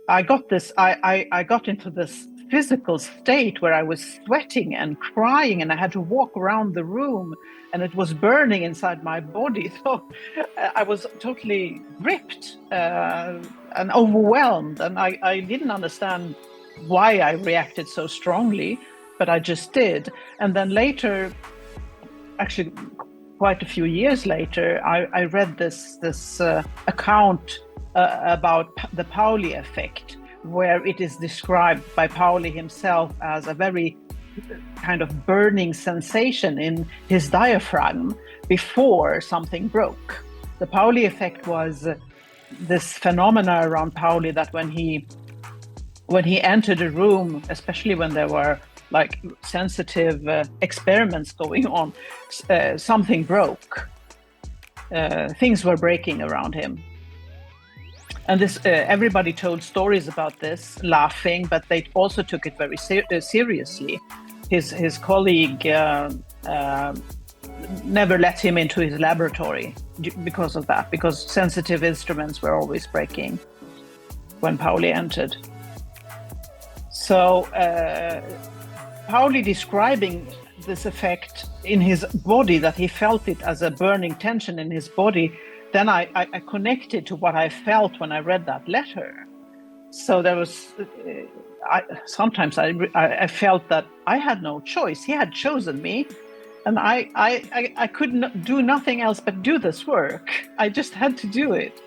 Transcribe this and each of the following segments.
I got this. I got into this physical state where I was sweating and crying, and I had to walk around the room, and it was burning inside my body. So I was totally gripped and overwhelmed, and I didn't understand why I reacted so strongly, but I just did. And then later, actually, quite a few years later, I read this account about the Pauli effect, where it is described by Pauli himself as a very kind of burning sensation in his diaphragm before something broke. The Pauli effect was this phenomena around Pauli that when he entered a room, especially when there were like sensitive experiments going on, something broke. Things were breaking around him. And this, everybody told stories about this, laughing, but they also took it very seriously. His colleague never let him into his laboratory because of that, because sensitive instruments were always breaking when Pauli entered. So Pauli describing this effect in his body, that he felt it as a burning tension in his body, then I connected to what I felt when I read that letter. So there was, sometimes I felt that I had no choice. He had chosen me, and I could do nothing else but do this work. I just had to do it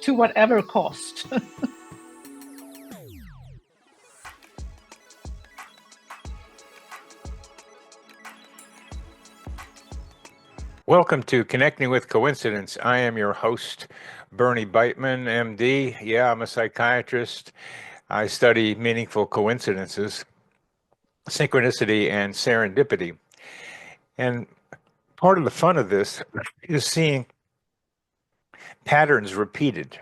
to whatever cost. Welcome to Connecting with Coincidence. I am your host, Bernie Beitman, MD. Yeah, I'm a psychiatrist. I study meaningful coincidences, synchronicity, and serendipity. And part of the fun of this is seeing patterns repeated.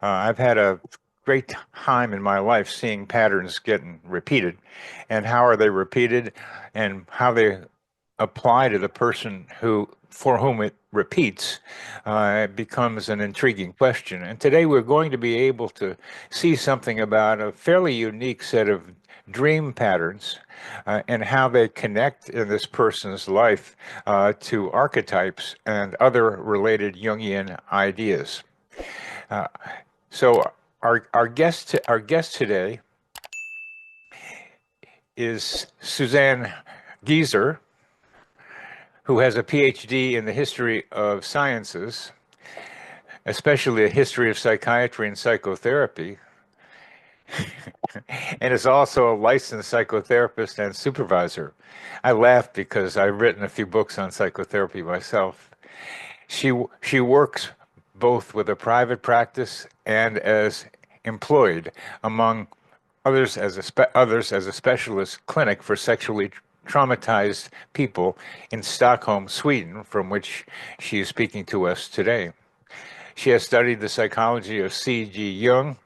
I've had a great time in my life seeing patterns getting repeated, and how are they repeated, and how they apply to the person for whom it repeats becomes an intriguing question. And today we're going to be able to see something about a fairly unique set of dream patterns and how they connect in this person's life to archetypes and other related Jungian ideas. So our guest today is Suzanne Gieser, who has a PhD in the history of sciences, especially a history of psychiatry and psychotherapy, and is also a licensed psychotherapist and supervisor. I laugh because I've written a few books on psychotherapy myself. She works both with a private practice and as employed, among others as a specialist clinic for sexually traumatized people in Stockholm, Sweden, from which she is speaking to us today. She has studied the psychology of C.G. Jung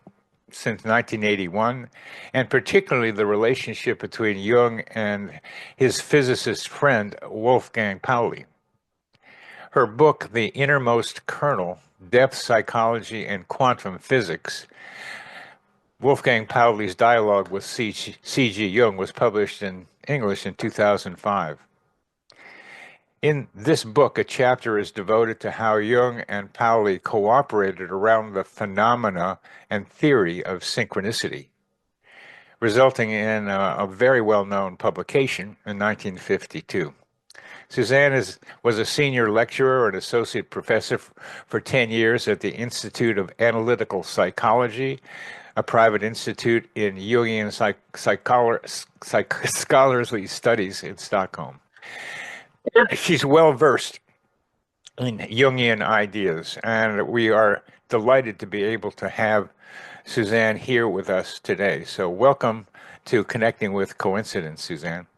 since 1981, and particularly the relationship between Jung and his physicist friend, Wolfgang Pauli. Her book, The Innermost Kernel, Depth Psychology and Quantum Physics, Wolfgang Pauli's dialogue with C.G. Jung, was published in English in 2005. In this book, a chapter is devoted to how Jung and Pauli cooperated around the phenomena and theory of synchronicity, resulting in a very well-known publication in 1952. Suzanne was a senior lecturer and associate professor for 10 years at the Institute of Analytical Psychology, a private institute in Jungian scholarly studies in Stockholm. She's well versed in Jungian ideas, and we are delighted to be able to have Suzanne here with us today. So welcome to Connecting with Coincidence, Suzanne.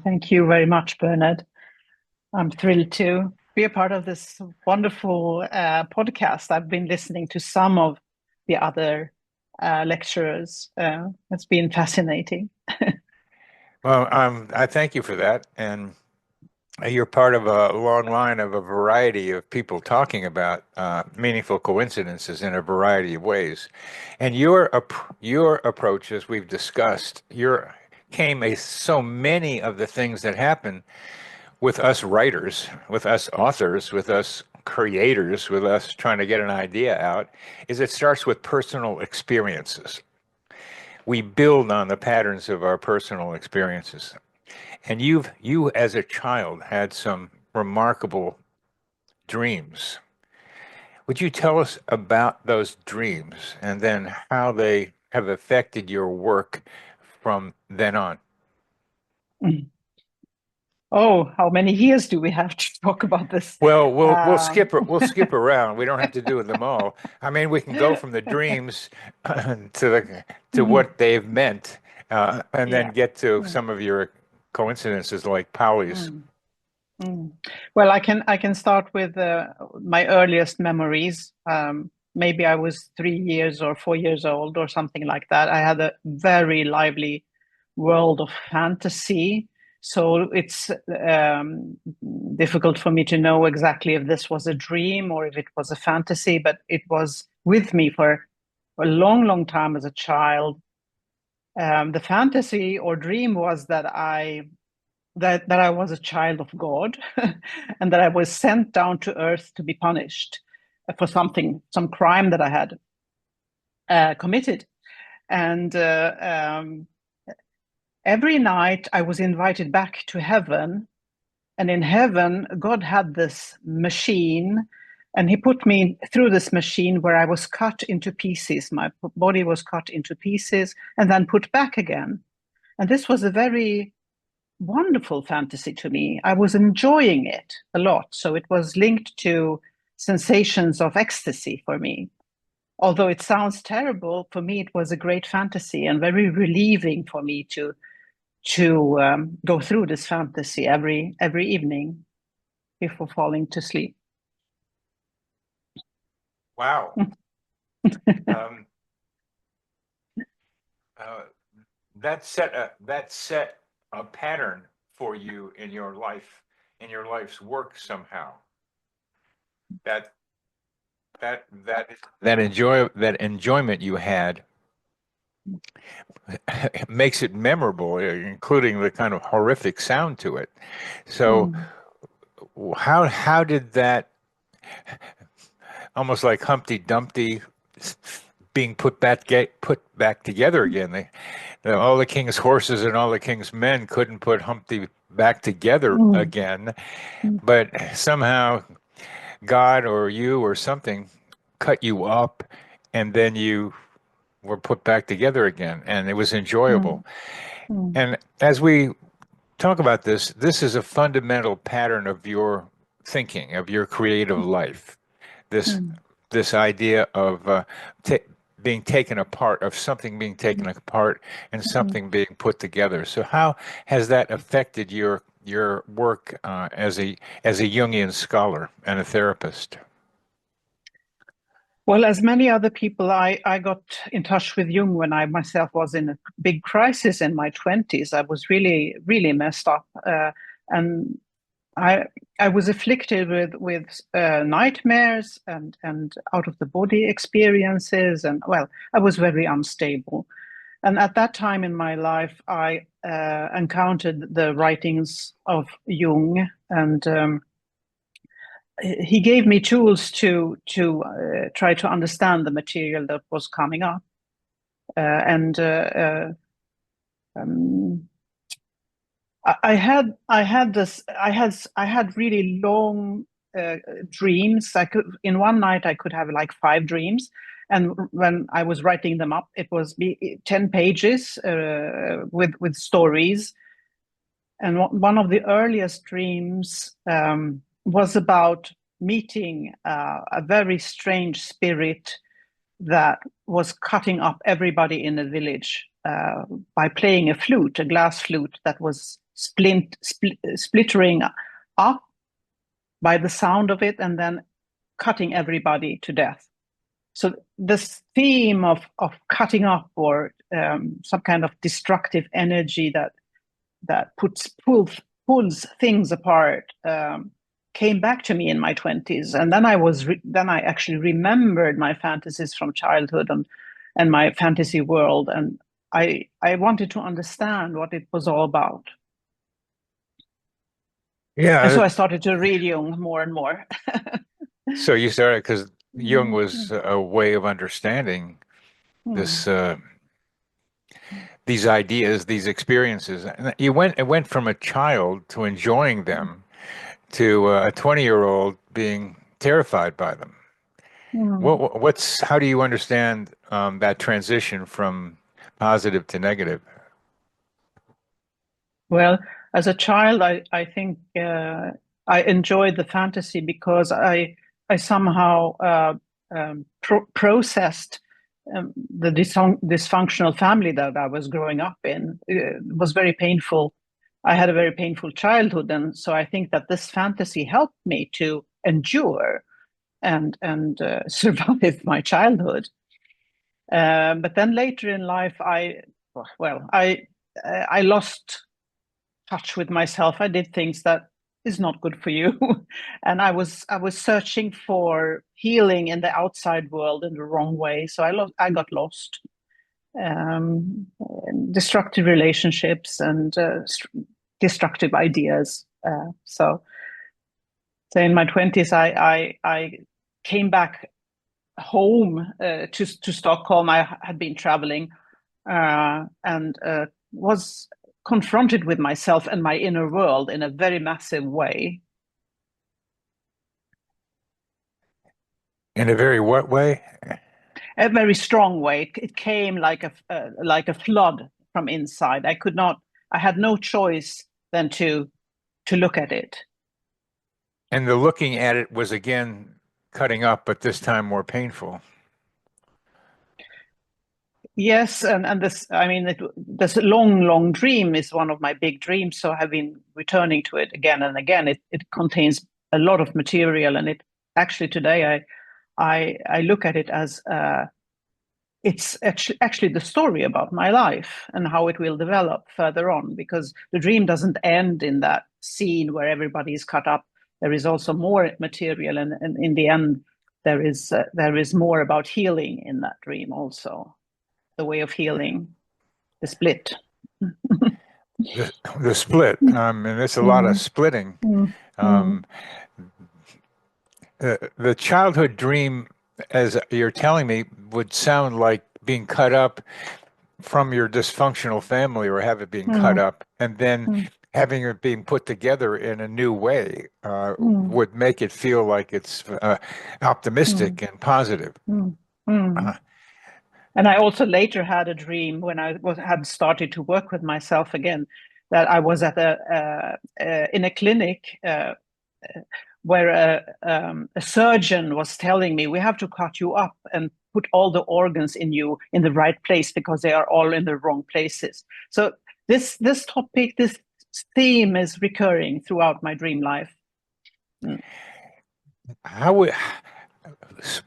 Thank you very much, Bernard. I'm thrilled to be a part of this wonderful podcast. I've been listening to some of the other lecturers. It's been fascinating. Well, I thank you for that. And you're part of a long line of a variety of people talking about meaningful coincidences in a variety of ways. And your approach, as we've discussed, your came so many of the things that happen with us writers, with us authors, with us creators, with us trying to get an idea out, is it starts with personal experiences. We build on the patterns of our personal experiences. And you as a child had some remarkable dreams. Would you tell us about those dreams and then how they have affected your work from then on? Mm. Oh, how many years do we have to talk about this? Well, Um, we'll skip around. We don't have to do them all. I mean, we can go from the dreams to what they've meant, and then yeah. get to Mm, some of your coincidences like Pauli's. mm, mm. Well, I can start with my earliest memories. Maybe I was 3 years or 4 years old or something like that. I had a very lively world of fantasy. So it's difficult for me to know exactly if this was a dream or if it was a fantasy, but it was with me for a long, long time as a child. The fantasy or dream was that I was a child of God and that I was sent down to earth to be punished for some crime that I had committed. And every night I was invited back to heaven. And in heaven, God had this machine, and He put me through this machine where I was cut into pieces. My body was cut into pieces and then put back again. And this was a very wonderful fantasy to me. I was enjoying it a lot. So it was linked to sensations of ecstasy for me. Although it sounds terrible, for me it was a great fantasy and very relieving for me to go through this fantasy every evening before falling to sleep. Wow. Um, uh, that set a pattern for you in your life, in your life's work somehow. That that enjoyment you had makes it memorable, including the kind of horrific sound to it. So Mm, how did that, almost like Humpty Dumpty being put back together again? All the king's horses and all the king's men couldn't put Humpty back together mm, again, mm, but somehow God or you or something cut you up, and then you were put back together again, and it was enjoyable. mm, mm, And as we talk about this, this is a fundamental pattern of your thinking, of your creative life. This mm, this idea of ta being taken apart, of something being taken apart and mm. something being put together. So how has that affected your work as a Jungian scholar and a therapist? Well, as many other people, I got in touch with Jung when I myself was in a big crisis in my 20s. I was really, really messed up. And I I was afflicted with nightmares and out of the body experiences, and well, I was very unstable. And at that time in my life, I encountered the writings of Jung, and he gave me tools to try to understand the material that was coming up. And um, I had really long dreams. I could in one night I could have like 5 dreams, and when I was writing them up, it was 10 pages with stories. And one of the earliest dreams was about meeting a very strange spirit that was cutting up everybody in the village by playing a flute, a glass flute that was splittering up by the sound of it and then cutting everybody to death. So this theme of cutting up or some kind of destructive energy that pulls things apart came back to me in my 20s, and then I actually remembered my fantasies from childhood and my fantasy world, and I wanted to understand what it was all about. And Yeah. so I started to read Jung more and more. So you started because Jung was Mm, a way of understanding mm, this, these ideas, these experiences. And it went from a child to enjoying mm, them to a 20-year-old being terrified by them. mm. How do you understand that transition from positive to negative? Well, as a child, I think I enjoyed the fantasy because I somehow processed the dysfunctional family that I was growing up in. It was very painful. I had a very painful childhood, and so I think that this fantasy helped me to endure and survive my childhood. But then later in life, I lost touch with myself. I did things that is not good for you, and I was searching for healing in the outside world in the wrong way. So I got lost. Um, Destructive relationships and destructive ideas. So in my 20s, I came back home to Stockholm. I had been traveling and was confronted with myself and my inner world in a very massive way. In a very what way? A very strong way. It came like a flood from inside. I could not. I had no choice than to look at it. And the looking at it was again cutting up, but this time more painful. Yes, and this. I mean, this long dream is one of my big dreams. So I've been returning to it again and again. It contains a lot of material, and it actually today I look at it as it's actually the story about my life and how it will develop further on, because the dream doesn't end in that scene where everybody is cut up. There is also more material, and in the end, there is more about healing in that dream also, the way of healing, the split. The split, and there's a lot of Mm, splitting. mm, Um, mm, the childhood dream, as you're telling me, would sound like being cut up from your dysfunctional family or have it being cut mm, up and then mm, having it being put together in a new way mm, would make it feel like it's mm, optimistic and positive. mm, mm. Uh, And I also later had a dream when had started to work with myself again, that I was at in a clinic where a surgeon was telling me, we have to cut you up and put all the organs in you in the right place because they are all in the wrong places. So this topic, this theme is recurring throughout my dream life. Mm. how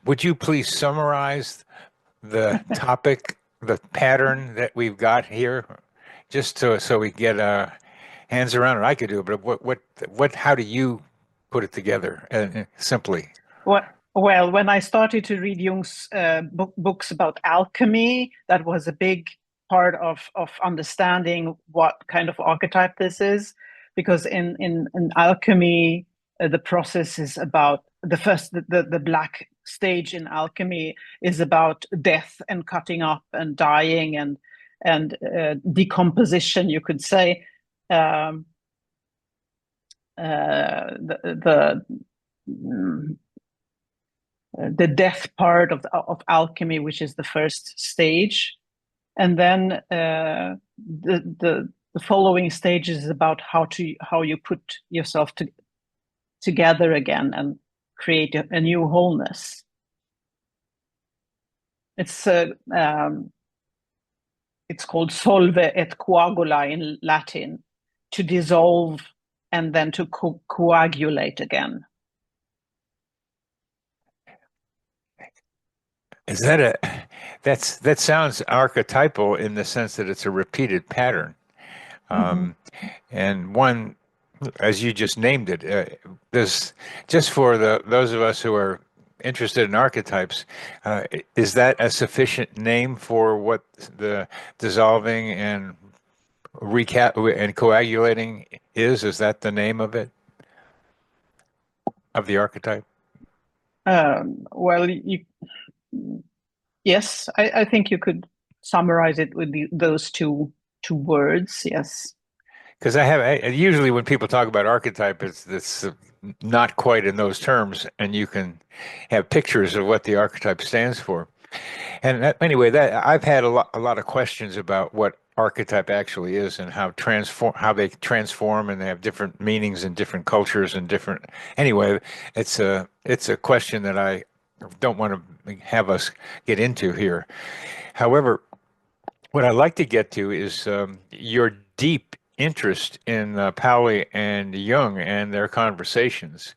would you please summarize the topic, the pattern that we've got here, just so we get hands around it? I could do it, but how do you put it together simply? Well, when I started to read Jung's books about alchemy, that was a big part of understanding what kind of archetype this is, because in alchemy, the process is about the black stage in alchemy is about death and cutting up and dying and decomposition, you could say. Um, the the death part of alchemy, which is the first stage, and then the following stages is about how you put yourself together again and create a new wholeness. It's it's called solve et coagula in Latin, to dissolve and then to coagulate again. Is that that sounds archetypal in the sense that it's a repeated pattern. Mm-hmm. Um, and one as you just named it, this just for those of us who are interested in archetypes, is that a sufficient name for what the dissolving and recap and coagulating is? Is that the name of it, of the archetype? Well, yes, I think you could summarize it with those two words. Yes. Because usually when people talk about archetype, it's not quite in those terms, and you can have pictures of what the archetype stands for. And anyway, that I've had a lot of questions about what archetype actually is and how they transform, and they have different meanings in different cultures and different. Anyway, it's a question that I don't want to have us get into here. However, what I'd like to get to is your deep interest in Pauli and Jung and their conversations.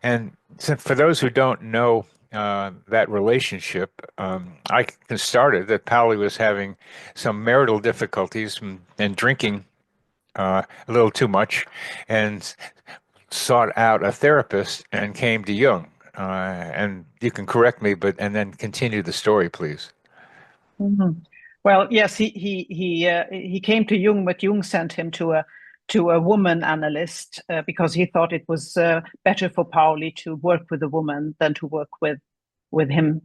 And for those who don't know that relationship, I started that Pauli was having some marital difficulties and drinking a little too much, and sought out a therapist and came to Jung. And you can correct me, and then continue the story, please. Mhm. Well, yes, he came to Jung, but Jung sent him to a woman analyst because he thought it was better for Pauli to work with a woman than to work with him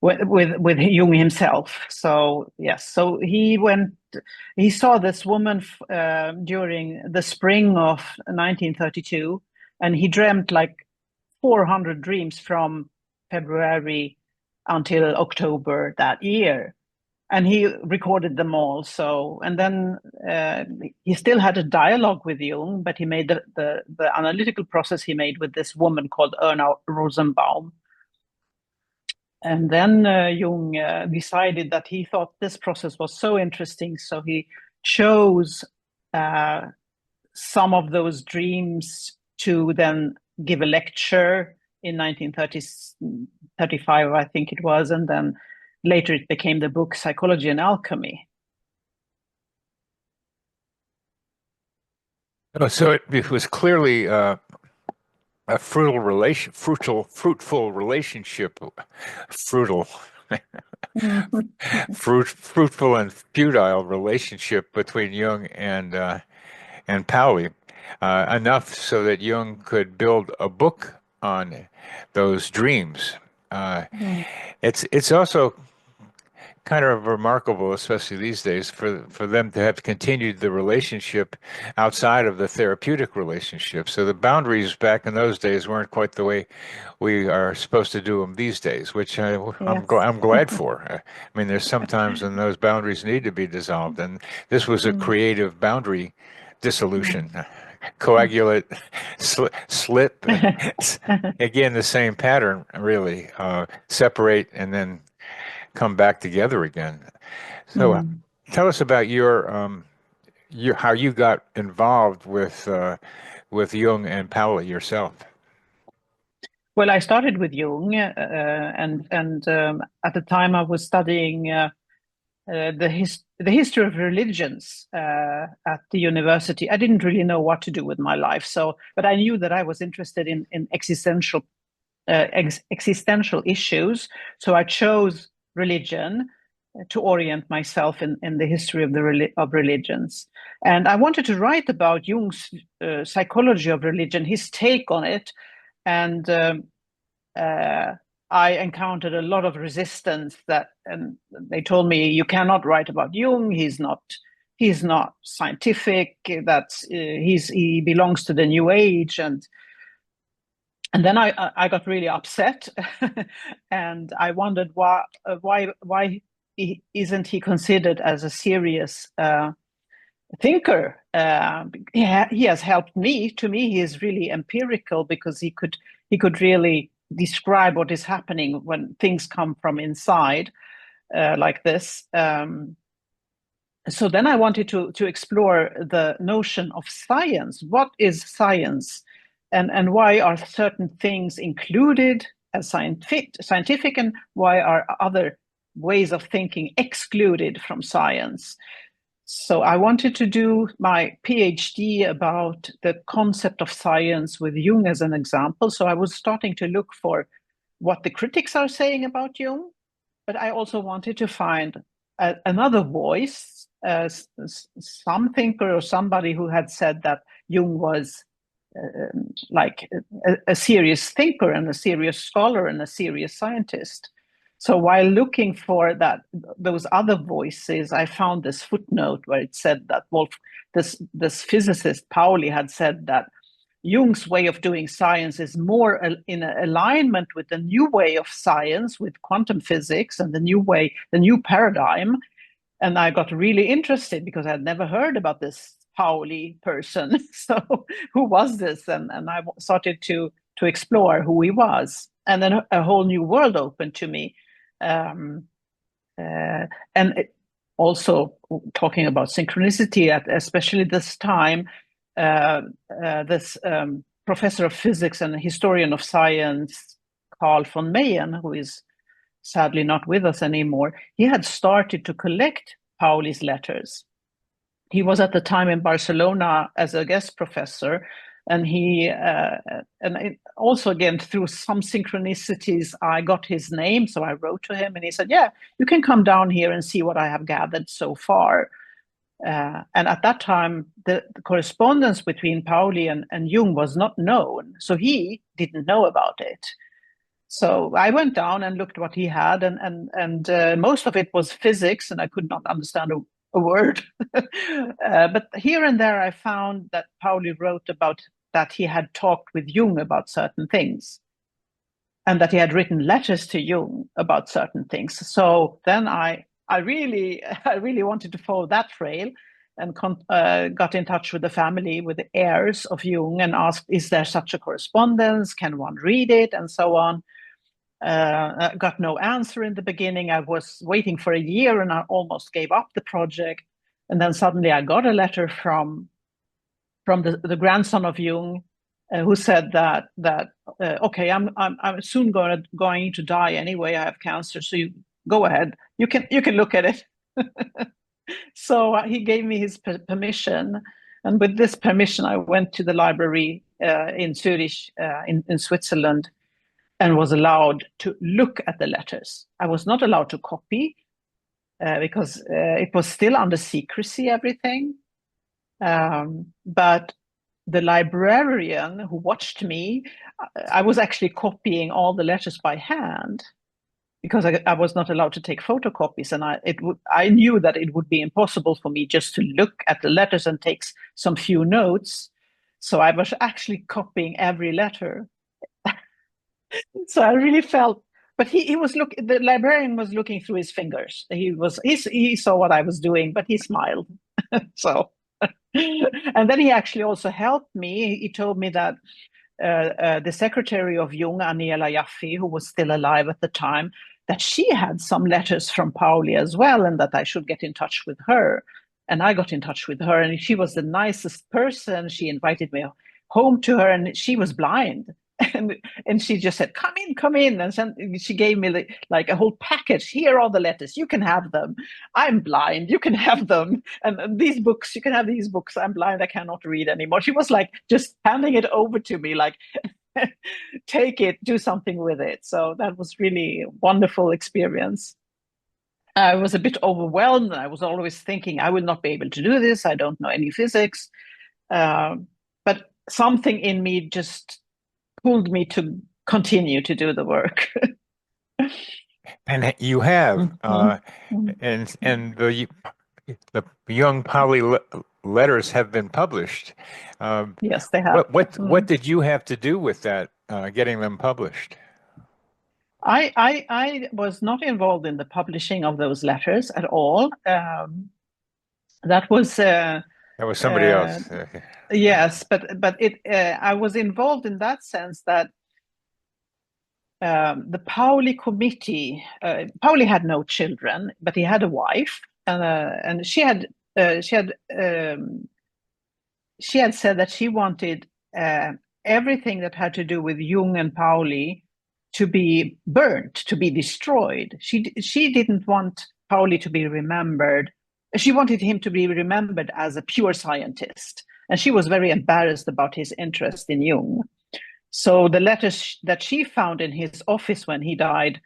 with Jung himself. So yes, so he saw this woman during the spring of 1932, and he dreamt like 400 dreams from February until October that year, and he recorded them all. So, and then he still had a dialogue with Jung, but he made the analytical process he made with this woman called Erna Rosenbaum. And then Jung decided that he thought this process was so interesting, so he chose some of those dreams to then give a lecture in 1935, I think it was, and then later it became the book Psychology and Alchemy. Oh, so it was clearly a fruitful relationship, fruitful, fruitful and futile relationship between Jung and Pauli, enough so that Jung could build a book on those dreams. It's also kind of remarkable, especially these days, for them to have continued the relationship outside of the therapeutic relationship. So the boundaries back in those days weren't quite the way we are supposed to do them these days, which Yes. I'm glad for. I mean, there's sometimes when those boundaries need to be dissolved, and this was a creative boundary dissolution. Coagulate, slip. Again, the same pattern, really. Separate and then come back together again. So, tell us about your how you got involved with Jung and Pauli yourself. Well, I started with Jung, and at the time I was studying the history of religions at the university. I didn't really know what to do with my life, but I knew that I was interested in existential issues. So I chose religion to orient myself in the history of religions. And I wanted to write about Jung's psychology of religion, his take on it. And I encountered a lot of resistance and they told me, you cannot write about Jung. He's not scientific. He belongs to the New Age. And then I got really upset, and I wondered why isn't he considered as a serious thinker? He has helped me. To me, he is really empirical because he could really describe what is happening when things come from inside, like this. So then I wanted to explore the notion of science. What is science? And why are certain things included as scientific, and why are other ways of thinking excluded from science? So I wanted to do my PhD about the concept of science with Jung as an example. So I was starting to look for what the critics are saying about Jung, but I also wanted to find another voice, some thinker or somebody who had said that Jung was like a serious thinker and a serious scholar and a serious scientist. So while looking for those other voices, I found this footnote where it said that this physicist Pauli had said that Jung's way of doing science is more in alignment with the new way of science, with quantum physics and the new paradigm. And I got really interested because I had never heard about this Pauli person. So who was this? And I started to explore who he was. And then a whole new world opened to me. Also talking about synchronicity at especially this time, this professor of physics and historian of science, Carl von Meyen, who is sadly not with us anymore, he had started to collect Pauli's letters. He was at the time in Barcelona as a guest professor, and also again through some synchronicities, I got his name, so I wrote to him, and he said, "Yeah, you can come down here and see what I have gathered so far." And at that time, the correspondence between Pauli and Jung was not known, so he didn't know about it. So I went down and looked what he had, and most of it was physics, and I could not understand a word. But here and there, I found that Pauli wrote about that he had talked with Jung about certain things, and that he had written letters to Jung about certain things. So then I really wanted to follow that trail, and got in touch with the family, with the heirs of Jung, and asked, "Is there such a correspondence? Can one read it?" and so on. I got no answer in the beginning. I was waiting for a year and I almost gave up the project. And then suddenly I got a letter from the grandson of Jung, who said that okay, I'm soon going to die anyway. I have cancer, so you go ahead. You can look at it. So he gave me his permission, and with this permission, I went to the library in Zurich, in Switzerland, and was allowed to look at the letters. I was not allowed to copy because it was still under secrecy, everything. But the librarian who watched me, I was actually copying all the letters by hand because I was not allowed to take photocopies. And I knew that it would be impossible for me just to look at the letters and take some few notes. So I was actually copying every letter. So I really felt, but the librarian was looking through his fingers. He saw what I was doing, but he smiled. So, and then he actually also helped me. He told me that the secretary of Jung, Aniela Jaffe, who was still alive at the time, that she had some letters from Pauli as well, and that I should get in touch with her. And I got in touch with her, and she was the nicest person. She invited me home to her, and she was blind. And she just said, come in. And she gave me like a whole package. Here are the letters. You can have them. I'm blind. You can have them. And these books, you can have these books. I'm blind. I cannot read anymore. She was like just handing it over to me, like, take it, do something with it. So that was really a wonderful experience. I was a bit overwhelmed. I was always thinking, I will not be able to do this. I don't know any physics. But something in me just pulled me to continue to do the work. And you have, and the Jung-Pauli letters have been published. Yes, they have. What did you have to do with that, getting them published? I was not involved in the publishing of those letters at all. That was Somebody else. Yes, but I was involved in that sense that the Pauli committee. Pauli had no children, but he had a wife, and she had said that she wanted everything that had to do with Jung and Pauli to be burnt, to be destroyed. She didn't want Pauli to be remembered She wanted him to be remembered as a pure scientist, and she was very embarrassed about his interest in Jung. So the letters that she found in his office when he died,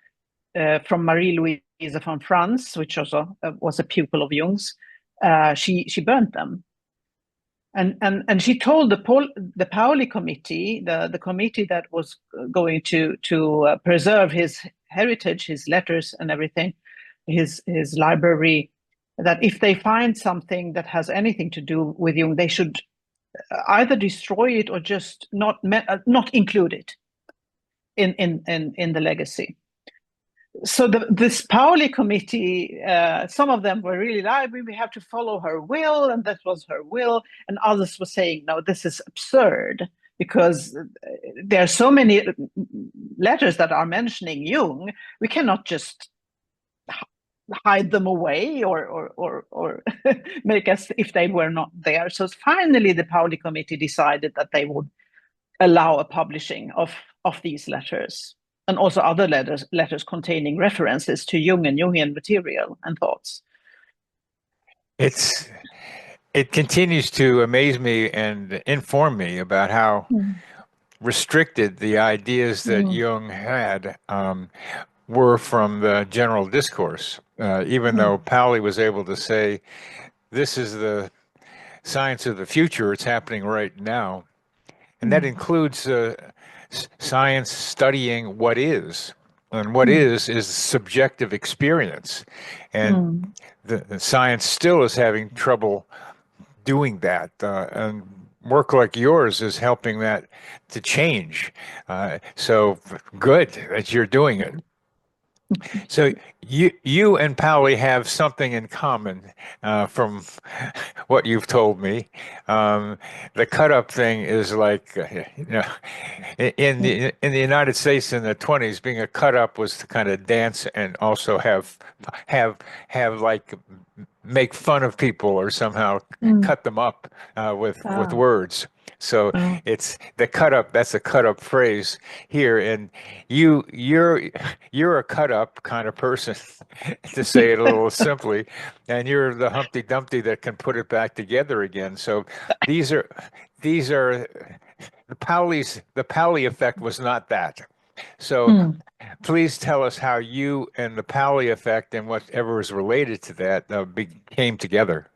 from Marie-Louise von Franz, which also was a pupil of Jung's, she burnt them. And she told the Pauli committee, the committee that was going to preserve his heritage, his letters and everything, his library, that if they find something that has anything to do with Jung, they should either destroy it or just not include it in the legacy. So this Pauli committee, some of them were really like, we have to follow her will, and that was her will, and others were saying, no, this is absurd, because there are so many letters that are mentioning Jung, we cannot just hide them away or make as if they were not there. So finally, the Pauli committee decided that they would allow a publishing of these letters, and also other letters containing references to Jung and Jungian material and thoughts. It continues to amaze me and inform me about how restricted the ideas that Jung had were from the general discourse. Even though Pauli was able to say, this is the science of the future, it's happening right now. And that includes science studying what is. And what is subjective experience. And the science still is having trouble doing that. And work like yours is helping that to change. So good that you're doing it. So you and Pauli have something in common, from what you've told me. The cut-up thing is like, in the United States in the 20s, being a cut-up was to kind of dance and also have like make fun of people or somehow cut them up with words. So it's the cut up. That's a cut up phrase here, and you're a cut up kind of person, to say it a little simply, and you're the Humpty Dumpty that can put it back together again. So these are the Pauli effect was not that. So please tell us how you and the Pauli effect and whatever is related to that came together.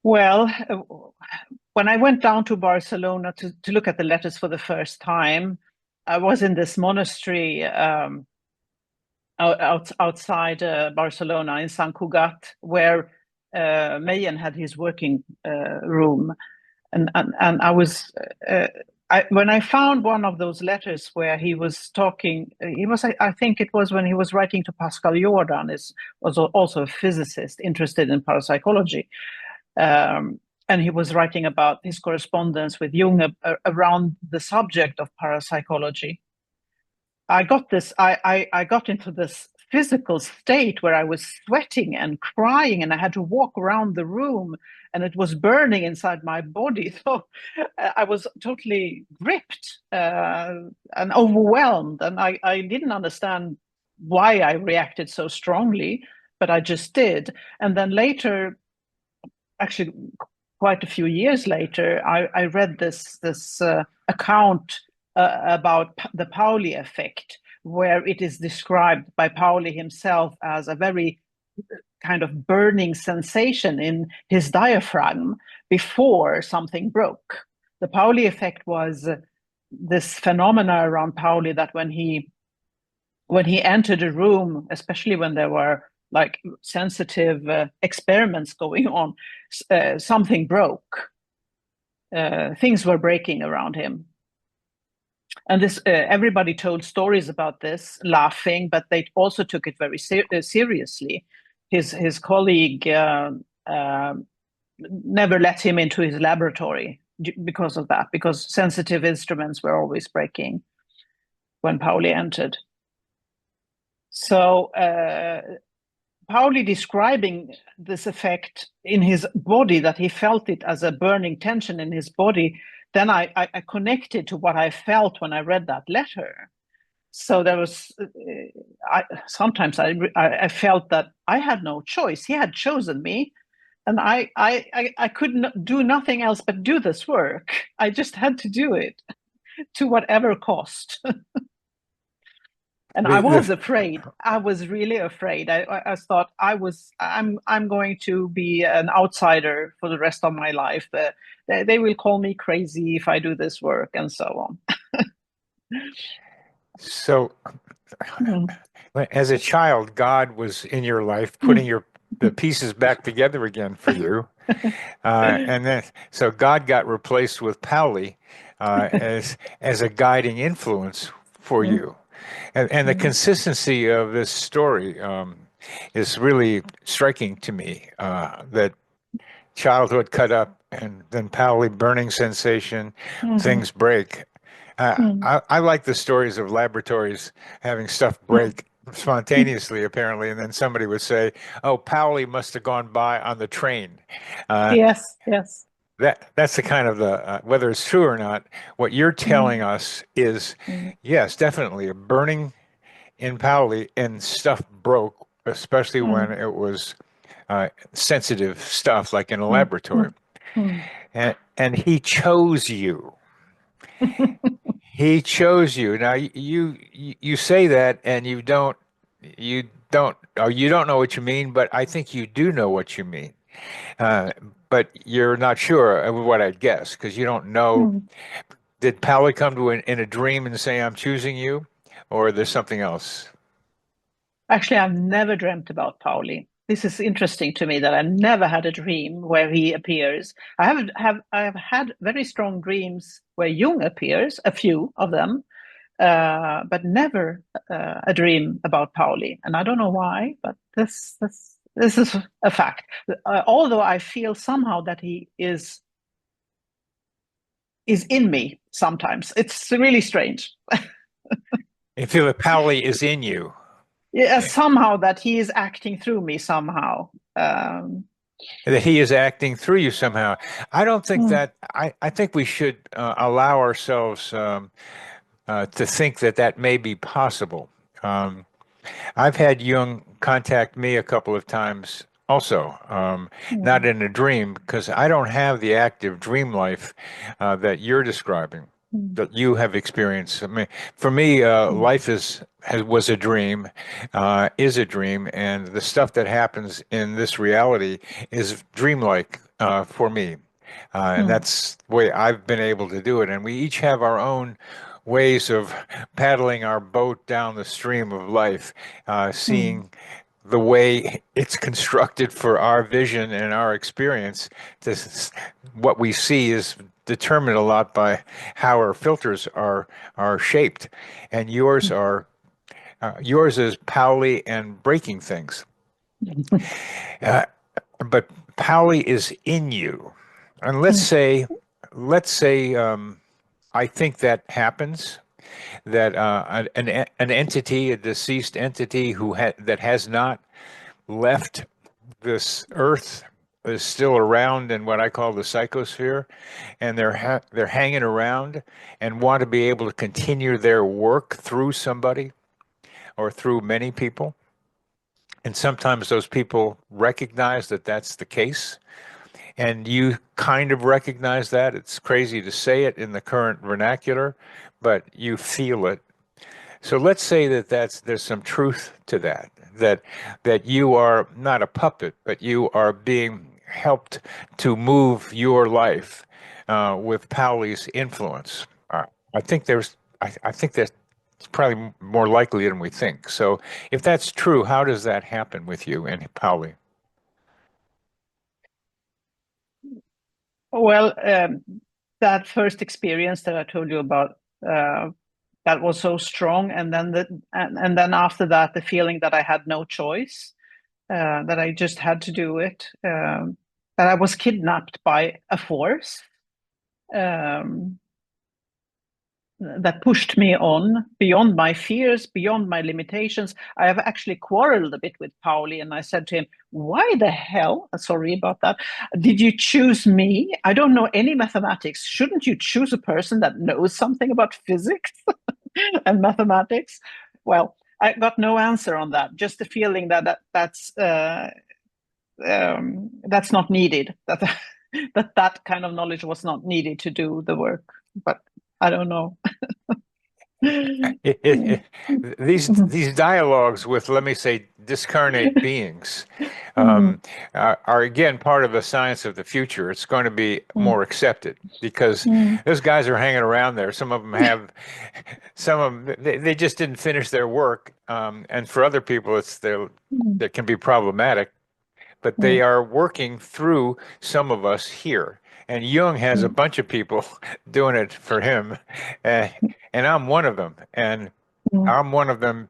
Well, when I went down to Barcelona to look at the letters for the first time, I was in this monastery outside Barcelona in Sant Cugat, where Mayen had his working room, and I was when I found one of those letters where he was talking, I think it was when he was writing to Pascal Jordan, was also a physicist interested in parapsychology. And he was writing about his correspondence with Jung around the subject of parapsychology. I got into this physical state where I was sweating and crying, and I had to walk around the room, and it was burning inside my body. So I was totally gripped and overwhelmed, and I didn't understand why I reacted so strongly, but I just did. And then later, actually quite a few years later, I read this account about the Pauli effect, where it is described by Pauli himself as a very kind of burning sensation in his diaphragm before something broke. The Pauli effect was this phenomena around Pauli that when he entered a room, especially when there were like sensitive experiments going on, something broke. Things were breaking around him. And this, everybody told stories about this, laughing, but they also took it very seriously. His colleague never let him into his laboratory because of that, because sensitive instruments were always breaking when Pauli entered. So Pauli describing this effect in his body, that he felt it as a burning tension in his body, then I connected to what I felt when I read that letter. So there was, sometimes I felt that I had no choice. He had chosen me, and I couldn't do nothing else but do this work. I just had to do it to whatever cost. And I The, was afraid. I was really afraid. I thought I'm going to be an outsider for the rest of my life. They will call me crazy if I do this work and so on. so Mm. as a child, God was in your life putting the pieces back together again for you. And then, so God got replaced with Pauli as a guiding influence for Mm. you. And the Mm. consistency of this story is really striking to me. That childhood cut up, and then Pauli burning sensation, Mhm. things break. Mm. I like the stories of laboratories having stuff Mm. break spontaneously, apparently, and then somebody would say, "Oh, Pauli must have gone by on the train." Uh, Yes, yes. that's the kind of the whether it's true or not. What you're telling Mm. us is, Mm. yes, definitely a burning in Pauli, and stuff broke, especially when Mm. it was sensitive stuff, like in a Mm. laboratory. Mm. Mm. And he chose you. He chose you. Now you say that, and you don't know what you mean, but I think you do know what you mean. Uh, but you're not sure of what I'd guess because you don't know. Mm. Did Pally come to in a dream and say, "I'm choosing you," or there's something else? Actually, I've never dreamt about Pauli. This is interesting to me that I never had a dream where he appears. I have had very strong dreams where Jung appears, a few of them, but never a dream about Pauli. And I don't know why, but this is a fact. Although I feel somehow that he is in me sometimes. It's really strange. You feel that Pally is in you, Yeah, somehow that he is acting through me somehow. that he is acting through you somehow. I don't think Mm. that, I think we should allow ourselves to think that that may be possible. Um, I've had Jung contact me a couple of times also, not Mm. in a dream, because I don't have the active dream life that you're describing, Mm. that you have experienced. I mean, for me, Mm. life was a dream, is a dream, and the stuff that happens in this reality is dreamlike for me. And Mm. that's the way I've been able to do it. And we each have our own ways of paddling our boat down the stream of life, Mm. seeing the way it's constructed for our vision and our experience. This, what we see is determined a lot by how our filters are shaped, and yours is Pauli and breaking things. Uh, but Pauli is in you, and Mm. let's say I think that happens. That an entity, a deceased entity that has not left this earth is still around in what I call the psychosphere, and they're hanging around and want to be able to continue their work through somebody or through many people. And sometimes those people recognize that that's the case, and you kind of recognize that. It's crazy to say it in the current vernacular, but you feel it. So let's say that there's some truth to that, that you are not a puppet, but you are being helped to move your life with Pauli's influence. I think I think that's probably more likely than we think. So if that's true, how does that happen with you and Pauli? Well, that first experience that I told you about, uh, that was so strong, and then and then after that, the feeling that I had no choice, that I just had to do it, that I was kidnapped by a force. Um, that pushed me on beyond my fears, beyond my limitations. I have actually quarreled a bit with Pauli, and I said to him, "Why the hell? Sorry about that. Did you choose me? I don't know any mathematics. Shouldn't you choose a person that knows something about physics?" and mathematics. Well, I got no answer on that. Just the feeling that's not needed. That kind of knowledge was not needed to do the work. But I don't know. These dialogues with, let me say, discarnate beings Mm, are again part of the science of the future. It's going to be mm, more accepted because mm, those guys are hanging around there. Some of them have, some of them they just didn't finish their work, and for other people, mm, that can be problematic. But they mm, are working through some of us here. And Jung has a mm, bunch of people doing it for him, uh, and I'm one of them. And mm, I'm one of them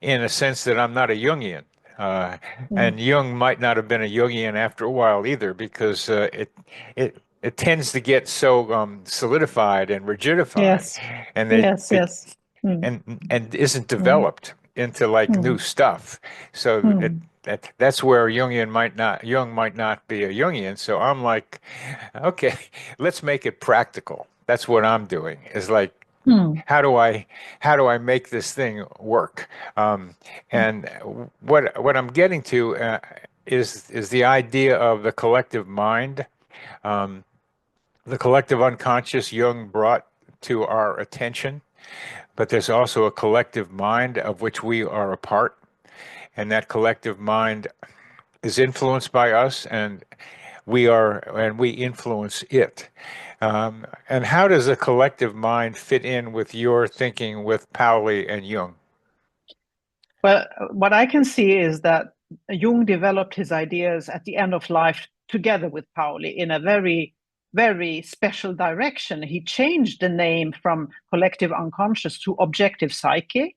in a sense that I'm not a Jungian. Uh, mm. and Jung might not have been a Jungian after a while either, because it tends to get so solidified and rigidified, Yes, and yes, yes. Mm, and isn't mm, developed into like new mm, stuff. So mm, that's where Jung might not be a Jungian. So I'm like, okay, let's make it practical. That's what I'm doing. Is like, mm, how do I make this thing work? And what I'm getting to is the idea of the collective mind, um, the collective unconscious Jung brought to our attention, but there's also a collective mind of which we are a part, and that collective mind is influenced by us, and we influence it. And how does a collective mind fit in with your thinking with Pauli and Jung? Well, what I can see is that Jung developed his ideas at the end of life together with Pauli in a very, very special direction. He changed the name from collective unconscious to objective psyche,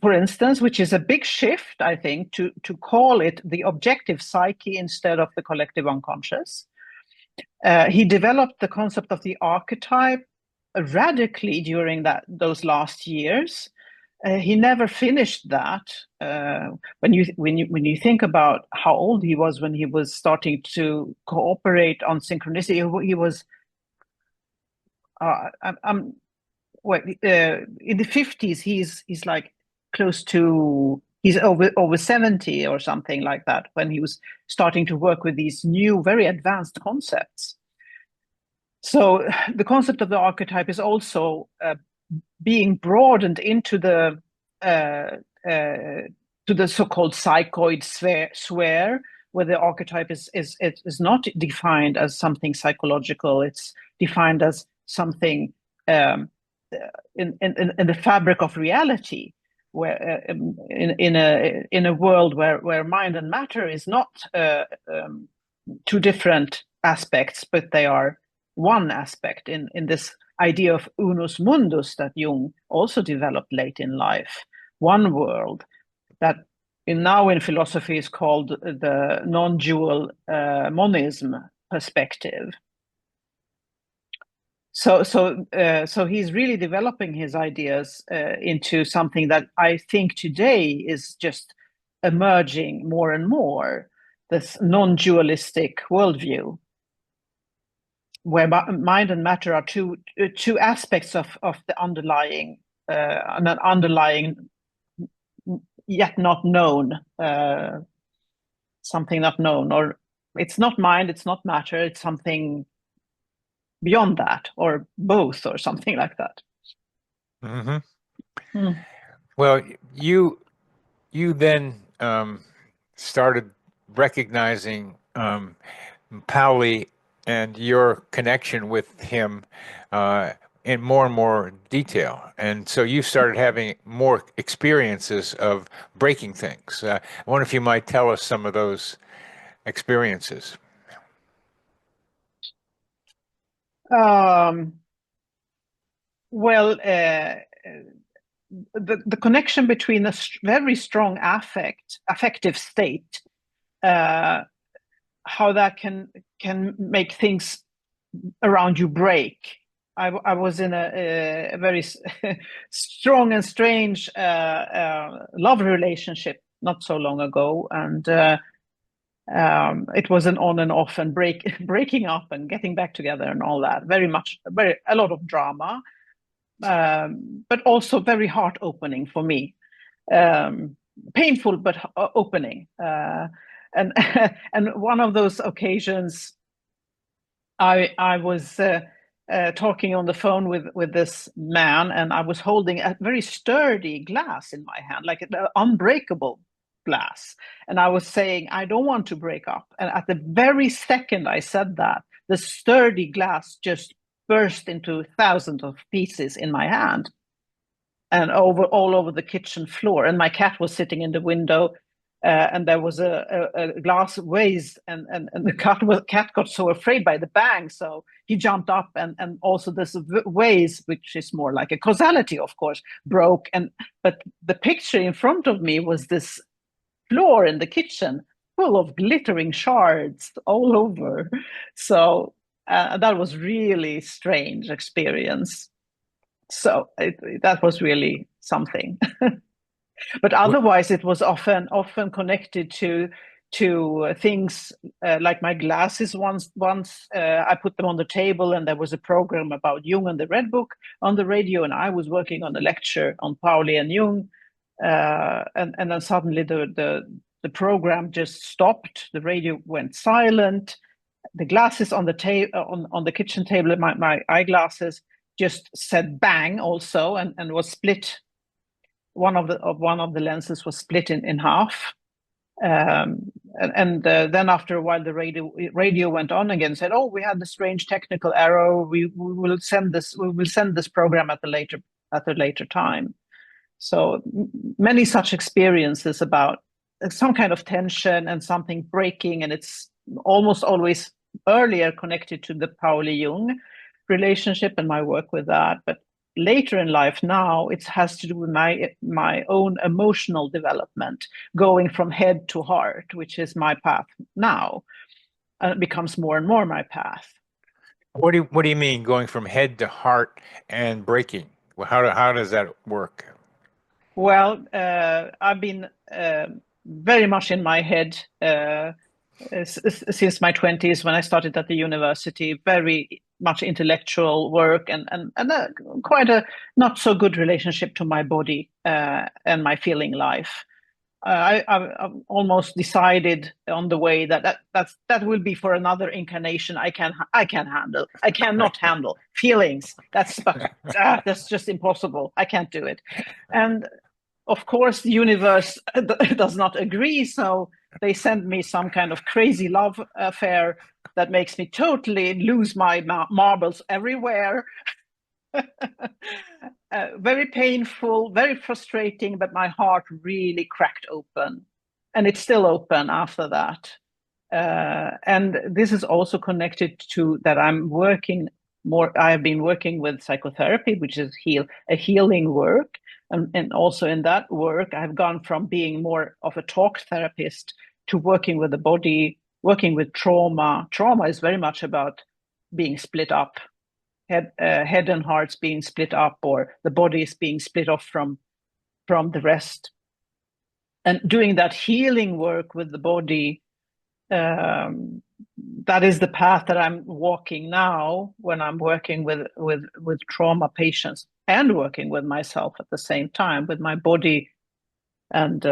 for instance, which is a big shift, I think, to call it the objective psyche instead of the collective unconscious. He developed the concept of the archetype radically during those last years. He never finished that. When you think about how old he was when he was starting to cooperate on synchronicity, he was I'm well, in the 50s. He's like close to he's over 70 or something like that when he was starting to work with these new, very advanced concepts. So the concept of the archetype is also being broadened into the uh, to the so-called psychoid sphere, where the archetype is not defined as something psychological. It's defined as something in the fabric of reality, where in a world where mind and matter is not two different aspects, but they are one aspect in this idea of unus mundus that Jung also developed late in life, one world that now in philosophy is called the non-dual monism perspective. So he's really developing his ideas into something that I think today is just emerging more and more, this non-dualistic worldview, where mind and matter are two aspects of the underlying an underlying yet not known something not known, or it's not mind, it's not matter, it's something beyond that, or both, or something like that. Hmm. Mm. Well, you then started recognizing Pauli and your connection with him in more and more detail. And so you started having more experiences of breaking things. I wonder if you might tell us some of those experiences. Um, well, the connection between a very strong affective state, uh, how that can make things around you break. I was in a very strong and strange love relationship not so long ago, and it was an on and off and breaking up and getting back together and all that. Very much, a lot of drama. but also very heart opening for me. Painful, but opening. And and one of those occasions, I was talking on the phone with this man, and I was holding a very sturdy glass in my hand, like an unbreakable glass. And I was saying, I don't want to break up. And at the very second I said that, the sturdy glass just burst into thousands of pieces in my hand and all over the kitchen floor. And my cat was sitting in the window, and there was a glass vase, and the cat got so afraid by the bang, so he jumped up, and also this vase, which is more like a causality, of course, broke. But the picture in front of me was this floor in the kitchen full of glittering shards all over. So that was really strange experience. So that was really something. But otherwise, it was often connected to things like my glasses. Once I put them on the table, and there was a program about Jung and the Red Book on the radio, and I was working on a lecture on Pauli and Jung, and then suddenly the program just stopped. The radio went silent. The glasses on the on the kitchen table, my eyeglasses, just said bang also, and was split. One of the lenses was split in half, and then after a while the radio went on again, said, "Oh, we had a strange technical error. We will send this program at a later time." So many such experiences about some kind of tension and something breaking, and it's almost always earlier connected to the Pauli-Jung relationship and my work with that. But later in life now, it has to do with my own emotional development, going from head to heart, which is my path now. And it becomes more and more my path. What do you mean going from head to heart and breaking? Well, how does that work? Well, I've been very much in my head since my 20s, when I started at the university. Very much intellectual work, and quite a not so good relationship to my body and my feeling life. I've almost decided on the way that will be for another incarnation. I can handle. I cannot handle feelings. That's just impossible. I can't do it. And of course, the universe does not agree. So they send me some kind of crazy love affair that makes me totally lose my marbles everywhere. Very painful, very frustrating, but my heart really cracked open. And it's still open after that. And this is also connected to that I'm working more. I have been working with psychotherapy, which is a healing work. And also in that work, I've gone from being more of a talk therapist to working with the body, working with trauma. Trauma is very much about being split up, head and hearts being split up, or the body is being split off from the rest. And doing that healing work with the body, that is the path that I'm walking now when I'm working with trauma patients and working with myself at the same time, with my body. And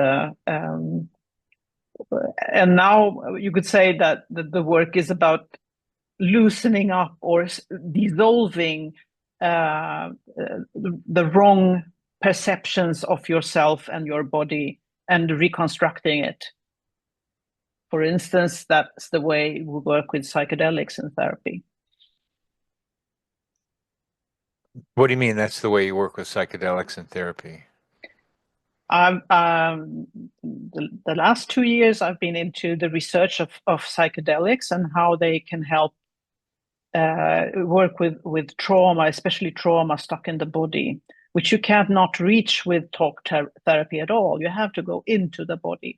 now you could say that the work is about loosening up or dissolving the wrong perceptions of yourself and your body and reconstructing it. For instance, that's the way we work with psychedelics in therapy. What do you mean that's the way you work with psychedelics in therapy? The last 2 years, I've been into the research of psychedelics and how they can help work with trauma, especially trauma stuck in the body, which you cannot reach with talk therapy at all. You have to go into the body.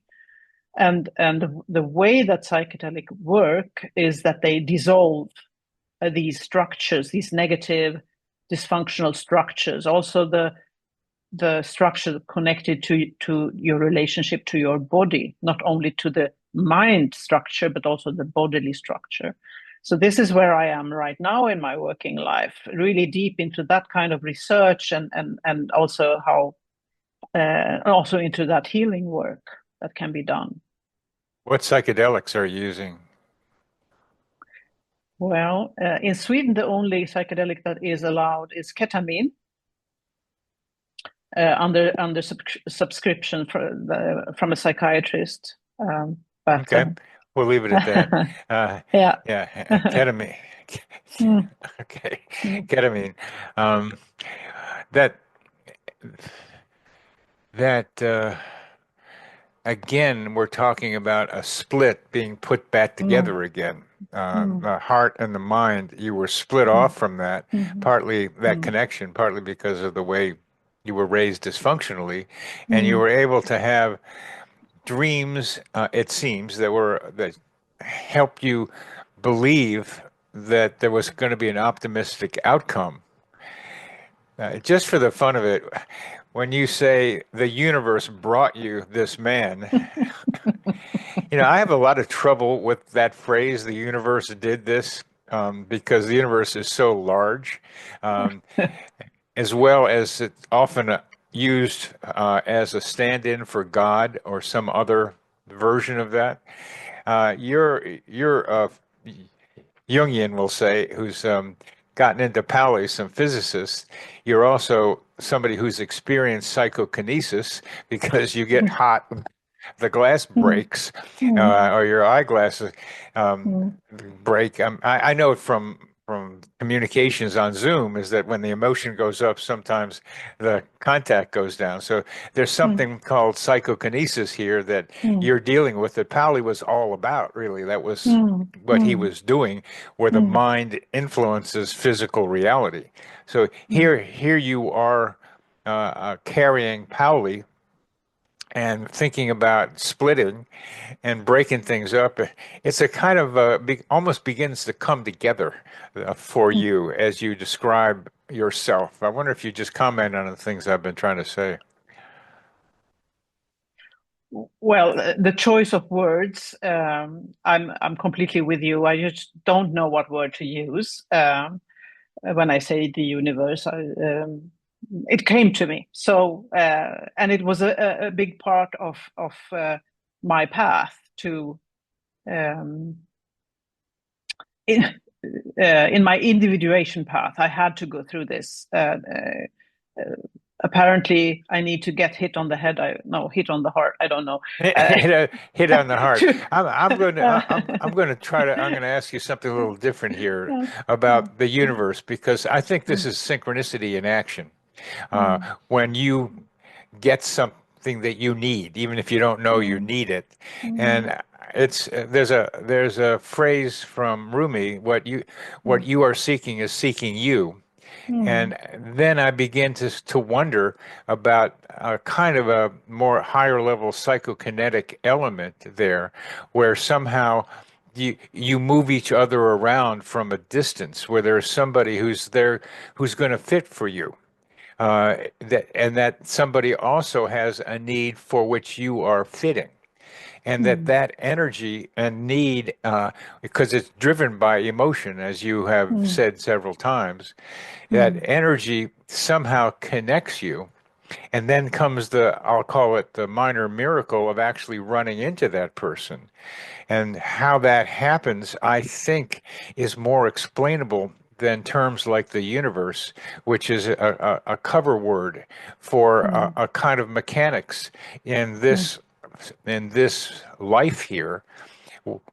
And the way that psychedelic work is that they dissolve these structures, these negative, dysfunctional structures. Also the structure connected to your relationship to your body, not only to the mind structure, but also the bodily structure. And doing that healing work with the body, So this is where I am right now in my working life, really deep into that kind of research, and also how also into that healing work that can be done. What psychedelics are you using? Well, in Sweden, the only psychedelic that is allowed is ketamine, under subscription from a psychiatrist. But Okay, we'll leave it at that. yeah. Yeah, ketamine. Mm, Okay, mm, ketamine. Um, that that again, we're talking about a split being put back mm, together again. mm, The heart and the mind, you were split mm, off from that, mm, partly that mm, connection, partly because of the way you were raised dysfunctionally, and you mm, were able to have dreams, it seems, that helped you believe that there was going to be an optimistic outcome. Just for the fun of it, when you say the universe brought you this man, I have a lot of trouble with that phrase, the universe did this, because the universe is so large, um, as well as it's often used as a stand-in for God or some other version of that. You're Jungian, will say, who's gotten into Pauli, some physicists. You're also somebody who's experienced psychokinesis because you get mm, hot, the glass mm, breaks, mm, or your eyeglasses um, mm, break. I know it from communications on Zoom is that when the emotion goes up, sometimes the contact goes down. So there's mm, something called psychokinesis here that mm, you're dealing with that Pauli was all about, really. That was mm, what he mm, was doing, where the mm, mind influences physical reality. So mm. here you are carrying Pauli and thinking about splitting and breaking things up. It's a kind of almost begins to come together for Mm. you as you describe yourself. I wonder if you just comment on the things I've been trying to say. Well, the choice of words, I'm completely with you. I just don't know what word to use. When I say the universe, it came to me. So, and it was a big part of my path to um, in in my individuation path. I had to go through this. Uh, Apparently, I need to get hit on the head. I no hit on the heart. I don't know. Uh, Hit on the heart. to, I'm going to try to I'm going to ask you something a little different here yeah, yeah, about the universe because I think this mm, is synchronicity in action. Uh, mm, when you get something that you need, even if you don't know you mm, need it. mm, And it's there's a phrase from Rumi, what mm, you are seeking is seeking you. mm, And then I begin to wonder about a kind of a more higher level psychokinetic element there, where somehow you move each other around from a distance, where there's somebody who's there who's going to fit for you that somebody also has a need for which you are fitting, and mm, that energy and need, because it's driven by emotion, as you have mm, said several times, that mm, energy somehow connects you. And then comes I'll call it the minor miracle of actually running into that person. And how that happens, I think, is more explainable than terms like the universe, which is a cover word for mm, a kind of mechanics in mm, this life here,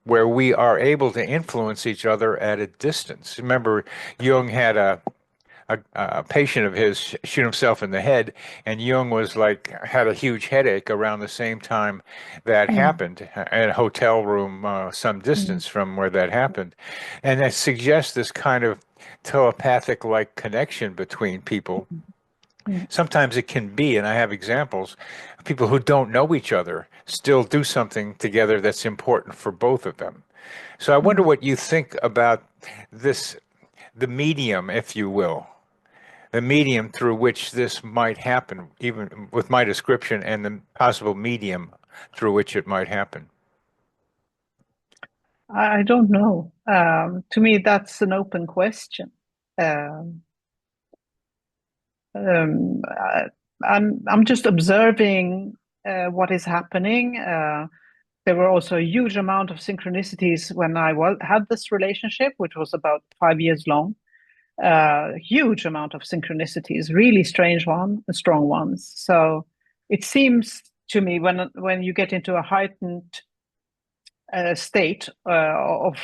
where we are able to influence each other at a distance. Remember, Jung had a patient of his shoot himself in the head, and Jung was like had a huge headache around the same time that mm, happened in a hotel room some mm, distance from where that happened, and that suggests this kind of telepathic like connection between people. mm, Sometimes it can be, and I have examples, of people who don't know each other still do something together that's important for both of them. So I wonder mm. what you think about this, the medium, if you will, the medium through which this might happen, even with my description and the possible medium through which it might happen. I don't know. To me, that's an open question. Um, I, I'm just observing what is happening. There were also a huge amount of synchronicities when had this relationship, which was about 5 years long. Huge amount of synchronicities, really strange strong ones. So it seems to me when you get into a heightened state of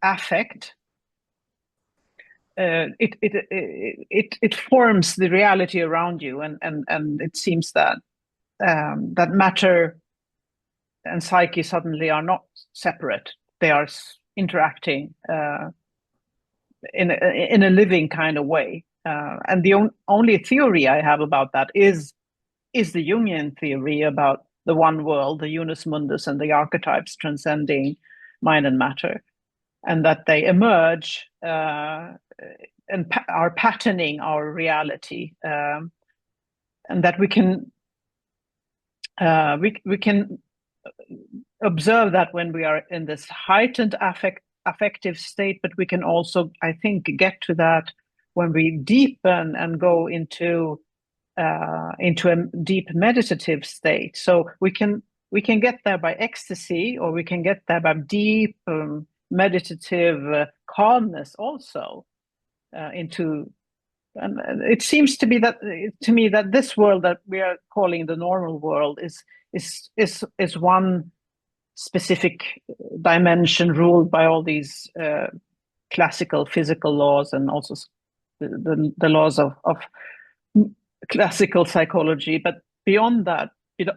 affect, it forms the reality around you, and it seems that that matter and psyche suddenly are not separate; they are interacting in a living kind of way. And the only theory I have about that is the Jungian theory about the one world, the unus mundus, and the archetypes transcending mind and matter, and that they emerge and are patterning our reality, and that we can observe that when we are in this heightened affective state, but we can also, I think, get to that when we deepen and go into a deep meditative state. So we can get there by ecstasy, or we can get there by deep meditative calmness also into. And it seems to be that to me that this world that we are calling the normal world is one specific dimension ruled by all these classical physical laws, and also the laws of classical psychology. But beyond that, in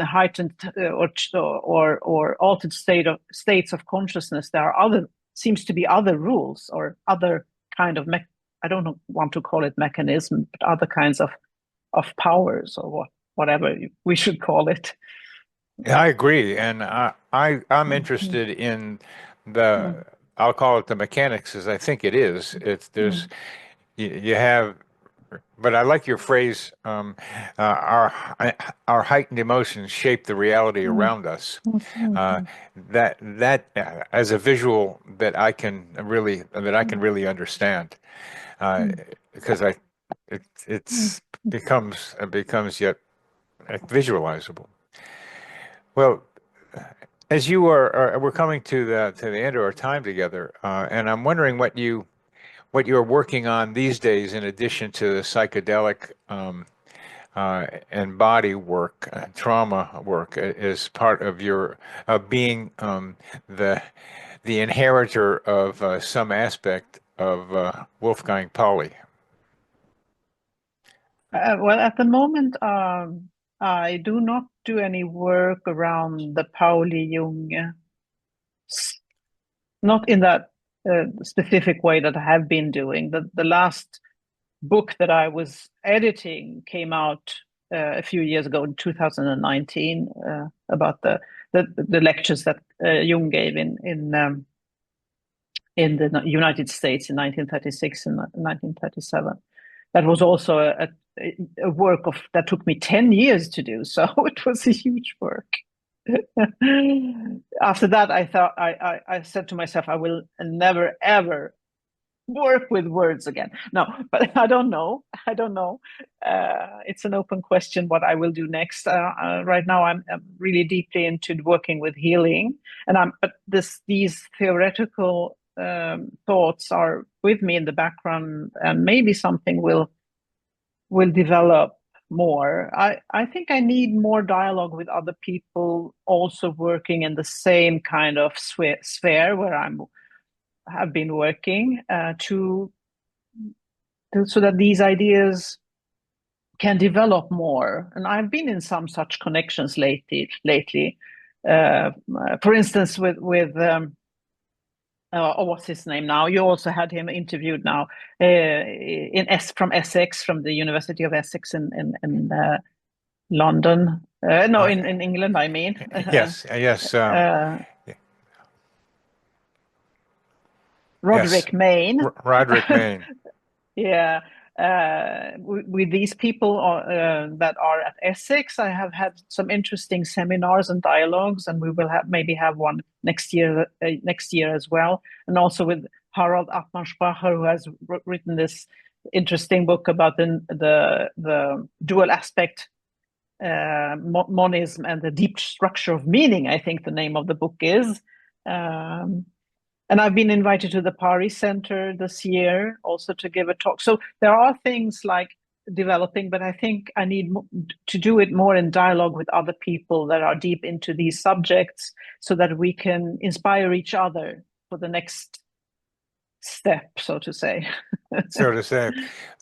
a heightened or altered states of consciousness, there are seems to be other rules or other kind of I don't want to call it mechanism, but other kinds of powers, or whatever we should call it. Yeah, I agree, and I'm Mm, interested in the mm, I'll call it the mechanics, as I think it is. It's there's mm, you have, but I like your phrase. Our heightened emotions shape the reality mm, around us. mm, mm, Uh, mm, that as a visual that I can mm, really understand, uh, mm, because mm, it's becomes yet visualizable. Well, as we're coming to the end of our time together, and I'm wondering what you're working on these days in addition to the psychedelic and body work, trauma work, is part of your being the the inheritor of some aspect of Wolfgang Pauli. well, at the moment, I do not do any work around the Pauli Jung, not in that specific way that I have been doing. The last book that I was editing came out a few years ago, in 2019, about the lectures that Jung gave in the United States in 1936 and 1937. That was also a work that took me 10 years to do, so it was a huge work. After that, I thought I said to myself, I will never ever work with words again. No, but I don't know. I don't know. It's an open question what I will do next. Right now, I'm really deeply into working with healing, and but these theoretical thoughts are with me in the background, and maybe something will develop more. I think I need more dialogue with other people also working in the same kind of sphere where I'm have been working so that these ideas can develop more. And I've been in some such connections lately. For instance, oh, what's his name now? You also had him interviewed now from Essex, from the University of Essex in London. No, Uh, in England, I mean. yes, uh, yes. Roderick Mayne. Roderick Main. Yeah. with these people that are at Essex. I have had some interesting seminars and dialogues, and we will maybe have one next year as well. And also with Harald Atmanspracher, who has written this interesting book about the dual aspect, monism and the deep structure of meaning, I think the name of the book is. And I've been invited to the Paris Center this year also to give a talk. So there are things like developing, but I think I need to do it more in dialogue with other people that are deep into these subjects so that we can inspire each other for the next step, so to say. So to say,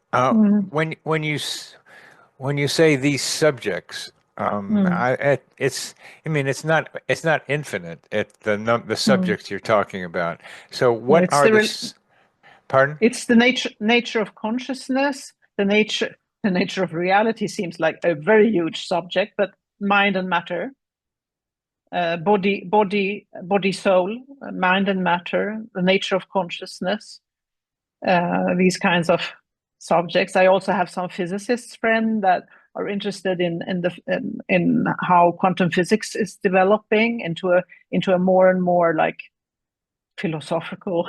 when you say these subjects, it's not infinite. The subjects you're talking about. So what are pardon? It's the nature of consciousness, the nature of reality seems like a very huge subject, but mind and matter, body, soul, mind and matter, the nature of consciousness, these kinds of subjects. I also have some physicists friends that are interested in how quantum physics is developing into a more and more like philosophical,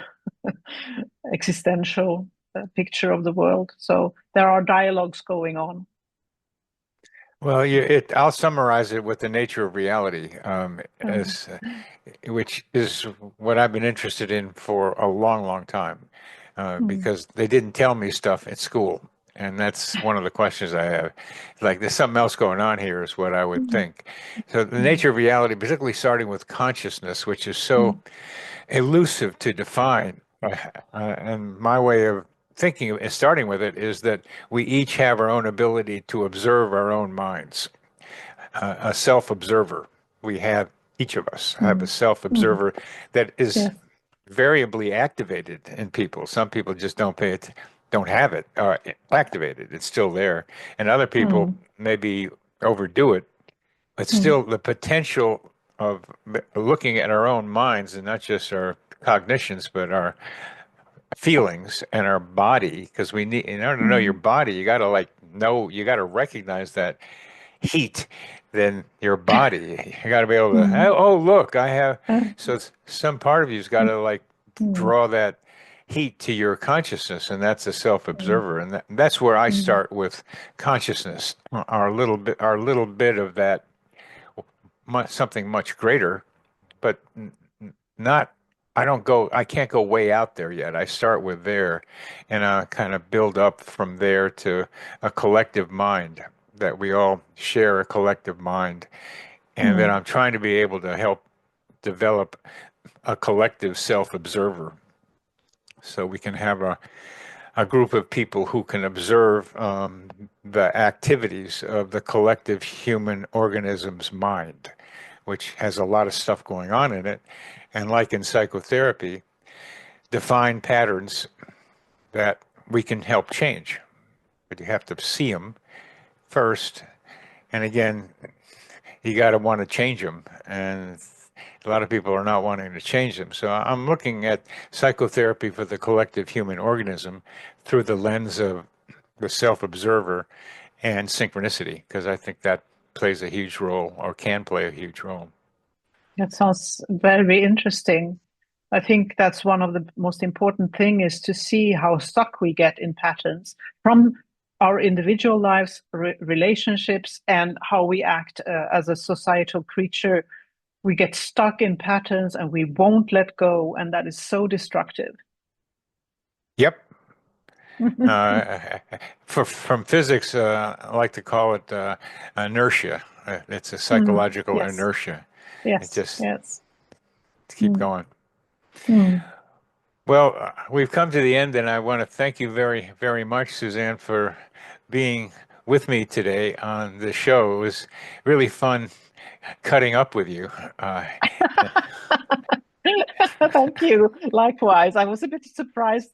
existential picture of the world. So there are dialogues going on. Well, I'll summarize it with the nature of reality, which is what I've been interested in for a long, long time, because they didn't tell me stuff at school. And that's one of the questions I have. Like, there's something else going on here, is what I would think. So the nature of reality, particularly starting with consciousness, which is so elusive to define. And my way of thinking and starting with it is that we each have our own ability to observe our own minds, a self-observer. Each of us have a self-observer that is variably activated in people. Some people just don't have it activated. It's still there. And other people maybe overdo it, but still the potential of looking at our own minds and not just our cognitions, but our feelings and our body, because we need, in order to know your body, you got to recognize that heat, then your body, you got to be able to, oh, look, I have, so some part of you's got to like draw that heat to your consciousness, and that's a self-observer. And that's where I start with consciousness, our little bit of that, something much greater, but not, I can't go way out there yet. I start with there, and I kind of build up from there to a collective mind, that we all share a collective mind. And then I'm trying to be able to help develop a collective self-observer, so we can have a group of people who can observe the activities of the collective human organism's mind, which has a lot of stuff going on in it. And like in psychotherapy, define patterns that we can help change. But you have to see them first. And again, you got to want to change them. And a lot of people are not wanting to change them. So I'm looking at psychotherapy for the collective human organism through the lens of the self-observer and synchronicity, because I think that plays a huge role, or can play a huge role. That sounds very interesting. I think that's one of the most important thing, is to see how stuck we get in patterns from our individual lives, relationships, and how we act as a societal creature. We get stuck in patterns and we won't let go, and that is so destructive. Yep. From physics, I like to call it inertia. It's a psychological inertia. Yes. It just yes. keep going. Well, we've come to the end, and I want to thank you very, very much, Suzanne, for being with me today on the show. It was really fun cutting up with you. Thank you. Likewise, I was a bit surprised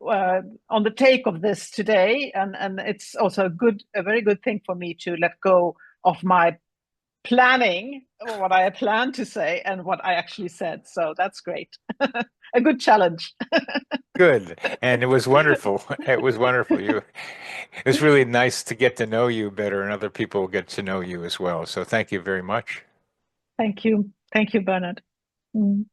on the take of this today, and it's also a very good thing for me to let go of my planning, what I planned to say and what I actually said. So that's great. a good challenge. Good. And it was wonderful. It was wonderful. It was really nice to get to know you better and other people get to know you as well. So thank you very much. Thank you. Thank you, Bernard. Mm.